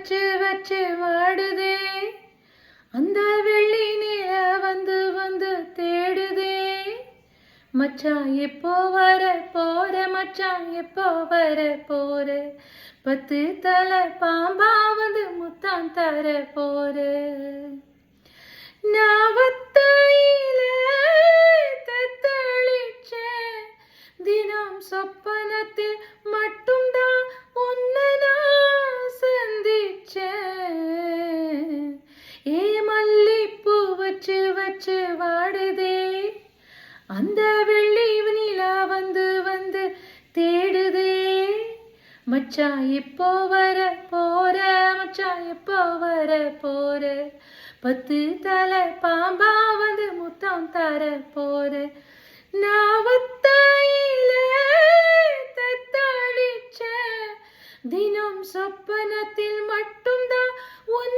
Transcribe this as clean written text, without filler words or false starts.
வச்சு வச்சு வாடுதே, அந்த வெள்ளி நில வந்து வந்து தேடுதே. மச்சான் எப்போ வர போற, மச்சான் எப்போ வர போற, 10 தலை பாம்பா வந்து முத்தம் தர போற. நாவத்தையில தத்தளிச்ச தினம் சொப்பனத்தில் மட்டும்தான் உன்னை நான் சந்திச்சேன். ஏ மல்லிப்பூ வச்சு வச்சு வாடுதே, அந்த வெள்ளி நிலா வந்து வந்து தேடுதே. மச்சான் எப்போ வர போற, மச்சான் எப்போ வர போற, 10 தலை பாம்பா வந்து முத்தம் தர போற. நாவத்தையில தத்தளிச்ச தினம் சொப்பனத்தில் மட்டும்தான் உன்